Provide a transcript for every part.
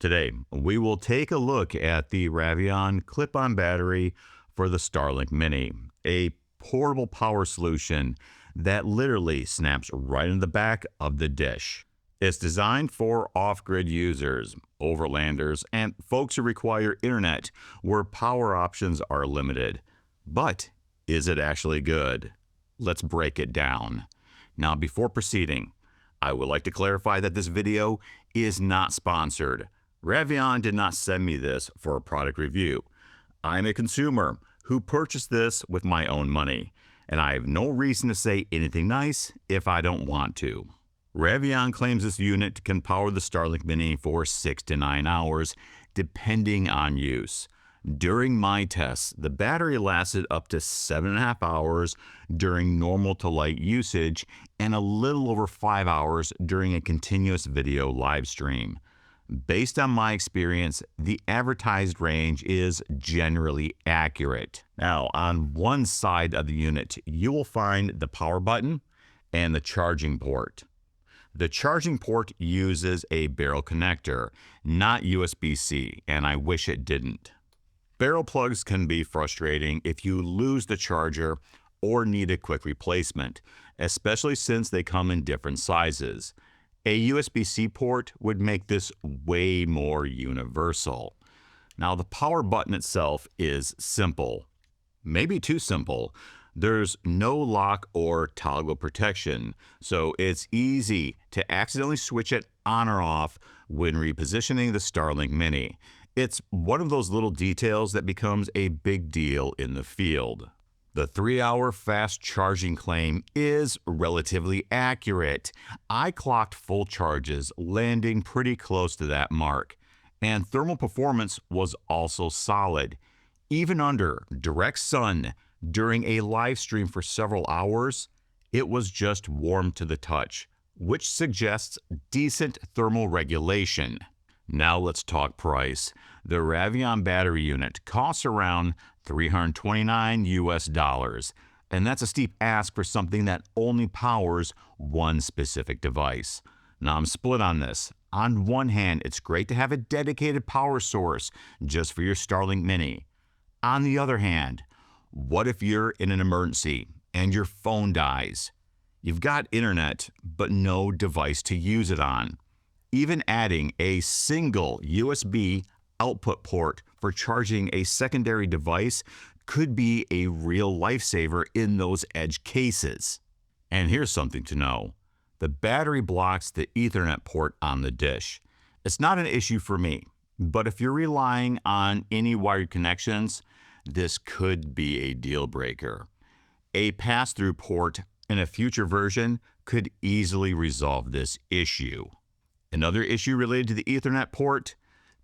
Today, we will take a look at the Ravion clip-on battery for the Starlink Mini, a portable power solution that literally snaps right in the back of the dish. It's designed for off-grid users, overlanders, and folks who require internet where power options are limited. But is it actually good? Let's break it down. Now, before proceeding, I would like to clarify that this video is not sponsored. Ravion did not send me this for a product review. I'm a consumer who purchased this with my own money, and I have no reason to say anything nice if I don't want to. Ravion claims this unit can power the Starlink Mini for 6 to 9 hours, depending on use. During my tests, the battery lasted up to 7.5 hours during normal to light usage and a little over 5 hours during a continuous video live stream. Based on my experience, the advertised range is generally accurate. Now, on one side of the unit, you will find the power button and the charging port. The charging port uses a barrel connector, not USB-C, and I wish it didn't. Barrel plugs can be frustrating if you lose the charger or need a quick replacement, especially since they come in different sizes. A USB-C port would make this way more universal. Now, the power button itself is simple. Maybe too simple. There's no lock or toggle protection, so it's easy to accidentally switch it on or off when repositioning the Starlink Mini. It's one of those little details that becomes a big deal in the field. The 3-hour fast charging claim is relatively accurate. I clocked full charges, landing pretty close to that mark. And thermal performance was also solid. Even under direct sun, during a live stream for several hours, it was just warm to the touch, which suggests decent thermal regulation. Now let's talk price. The Ravion battery unit costs around $329 US, and that's a steep ask for something that only powers one specific device. Now I'm split on this. On one hand, it's great to have a dedicated power source just for your Starlink Mini. On the other hand, what if you're in an emergency and your phone dies? You've got internet, but no device to use it on. Even adding a single USB output port for charging a secondary device could be a real lifesaver in those edge cases. And here's something to know. The battery blocks the Ethernet port on the dish. It's not an issue for me, but if you're relying on any wired connections, this could be a deal breaker. A pass-through port in a future version could easily resolve this issue. Another issue related to the Ethernet port: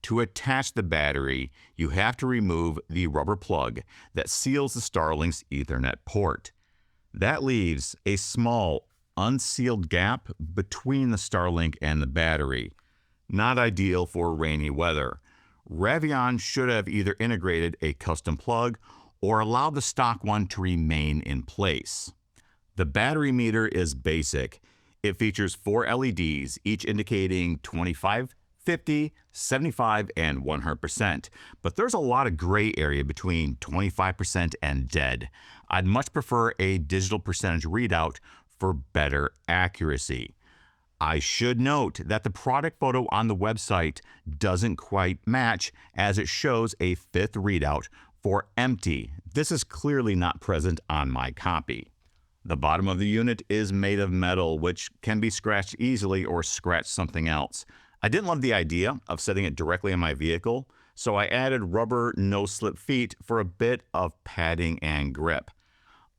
to attach the battery, you have to remove the rubber plug that seals the Starlink's Ethernet port. That leaves a small, unsealed gap between the Starlink and the battery. Not ideal for rainy weather. Ravion should have either integrated a custom plug or allowed the stock one to remain in place. The battery meter is basic. It features 4 LEDs, each indicating 25, 50, 75, and 100%. But there's a lot of gray area between 25% and dead. I'd much prefer a digital percentage readout for better accuracy. I should note that the product photo on the website doesn't quite match, as it shows a 5th readout for empty. This is clearly not present on my copy. The bottom of the unit is made of metal, which can be scratched easily or scratch something else. I didn't love the idea of setting it directly on my vehicle, so I added rubber no-slip feet for a bit of padding and grip.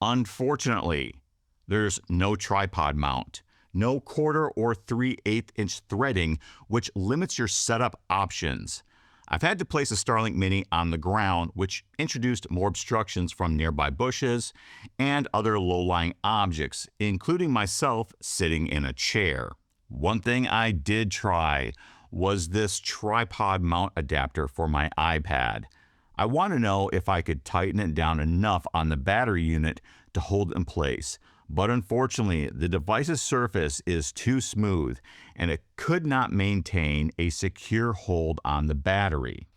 Unfortunately, there's no tripod mount, no 1/4 or 3/8 inch threading, which limits your setup options. I've had to place a Starlink Mini on the ground, which introduced more obstructions from nearby bushes and other low-lying objects, including myself sitting in a chair. One thing I did try was this tripod mount adapter for my iPad. I want to know if I could tighten it down enough on the battery unit to hold it in place, but unfortunately, the device's surface is too smooth and it could not maintain a secure hold on the battery.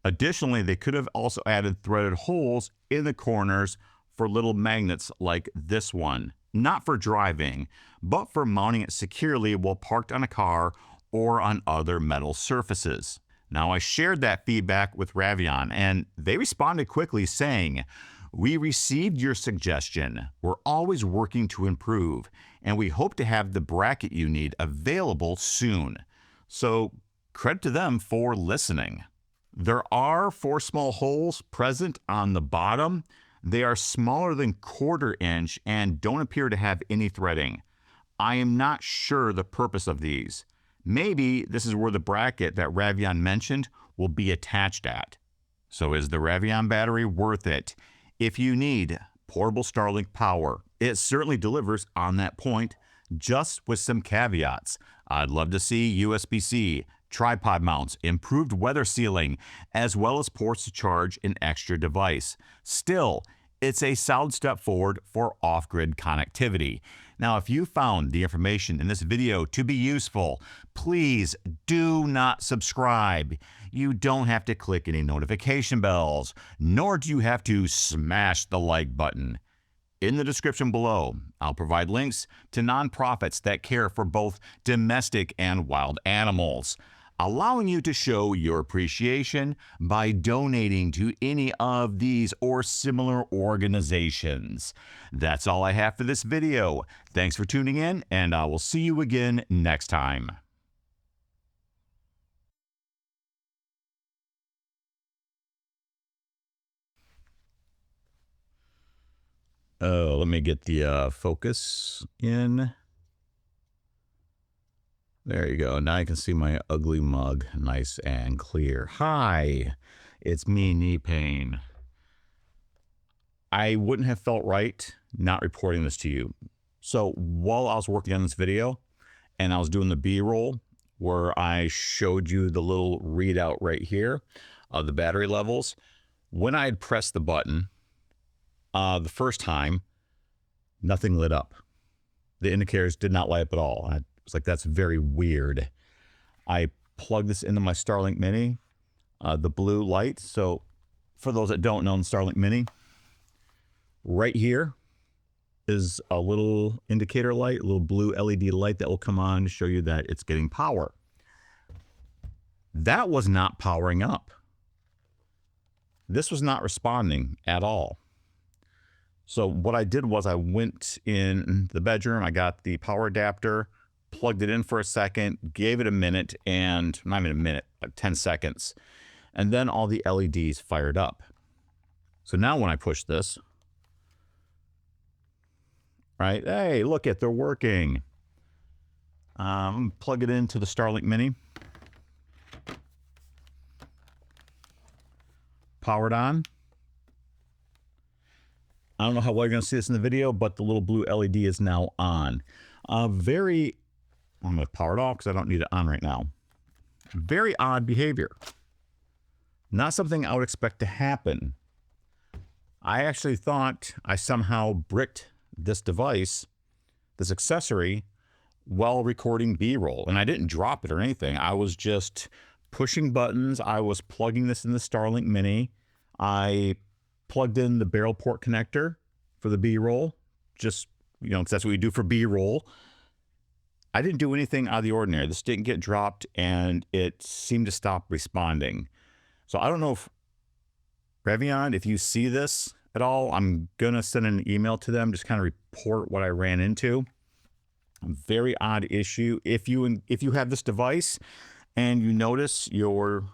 Additionally, they could have also added threaded holes in the corners for little magnets like this one, not for driving, but for mounting it securely while parked on a car or on other metal surfaces. Now, I shared that feedback with Ravion, and they responded quickly saying, "We received your suggestion. We're always working to improve, and we hope to have the bracket you need available soon." So, credit to them for listening. There are 4 small holes present on the bottom. They are smaller than 1/4 inch and don't appear to have any threading. I am not sure the purpose of these. Maybe this is where the bracket that Ravion mentioned will be attached at. So is the Ravion battery worth it? If you need portable Starlink power, it certainly delivers on that point, just with some caveats. I'd love to see USB-C, tripod mounts, improved weather sealing, as well as ports to charge an extra device. Still, it's a solid step forward for off-grid connectivity. Now, if you found the information in this video to be useful, please do not subscribe. You don't have to click any notification bells, nor do you have to smash the like button. In the description below, I'll provide links to nonprofits that care for both domestic and wild animals, allowing you to show your appreciation by donating to any of these or similar organizations. That's all I have for this video. Thanks for tuning in, and I will see you again next time. Oh, let me get the focus in. There you go. Now you can see my ugly mug nice and clear. Hi, it's me, Knee Pain. I wouldn't have felt right not reporting this to you. So while I was working on this video and I was doing the B-roll where I showed you the little readout right here of the battery levels, when I had pressed the button the first time, nothing lit up. The indicators did not light up at all. I was like, that's very weird. I plugged this into my Starlink Mini, the blue light. So for those that don't know, the Starlink Mini, right here is a little indicator light, a little blue LED light that will come on to show you that it's getting power. That was not powering up. This was not responding at all. So what I did was I went in the bedroom, I got the power adapter, plugged it in for a second, gave it a minute, and not even a minute, 10 seconds. And then all the LEDs fired up. So now when I push this, right, hey, look it, they're working. Plug it into the Starlink Mini. Powered on. I don't know how well you're going to see this in the video, but the little blue LED is now on. I'm going to power it off because I don't need it on right now. Very odd behavior. Not something I would expect to happen. I actually thought I somehow bricked this device, this accessory, while recording B-roll. And I didn't drop it or anything. I was just pushing buttons. I was plugging this in the Starlink Mini. I plugged in the barrel port connector for the B-roll, just, you know, 'cause that's what we do for B-roll. I didn't do anything out of the ordinary. This didn't get dropped and it seemed to stop responding. So I don't know if Ravion, if you see this at all, I'm gonna send an email to them, just kind of report what I ran into. Very odd issue. If you have this device and you notice your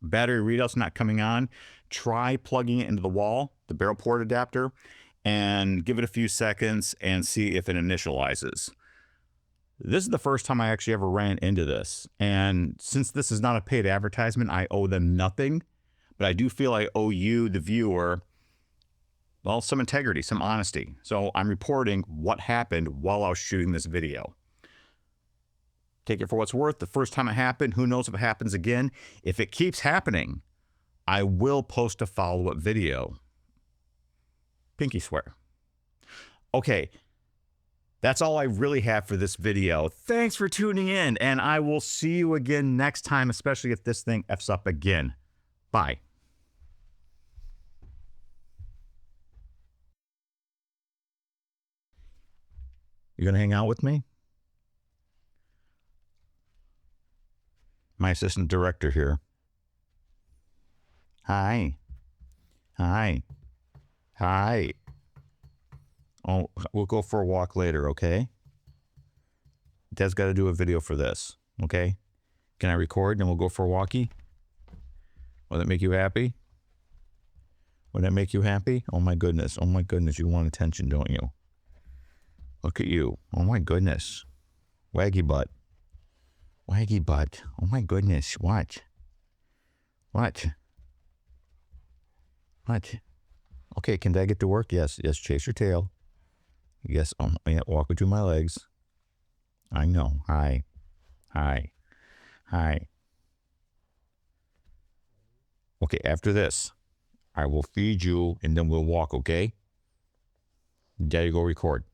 battery readout's not coming on, try plugging it into the wall, the barrel port adapter, and give it a few seconds and see if it initializes. This is the first time I actually ever ran into this. And since this is not a paid advertisement, I owe them nothing, but I do feel I owe you, the viewer, well, some integrity, some honesty. So I'm reporting what happened while I was shooting this video. Take it for what's worth. The first time it happened, who knows if it happens again. If it keeps happening, I will post a follow-up video. Pinky swear. Okay, That's all I really have for this video. Thanks for tuning in, and I will see you again next time, especially if this thing F's up again. Bye. You gonna hang out with me? My assistant director here. Hi. Hi. Hi. Oh, we'll go for a walk later, okay? Dad's got to do a video for this, okay? Can I record and we'll go for a walkie? Will that make you happy? Would that make you happy? Oh my goodness. Oh my goodness. You want attention, don't you? Look at you. Oh my goodness. Waggy butt. Waggy butt. Oh my goodness. What? What? What? Okay, can Dad get to work? Yes. Yes. Chase your tail. Yes. Yeah, walk between my legs. I know. Hi. Hi. Hi. Okay, after this, I will feed you and then we'll walk, okay? Daddy, go record.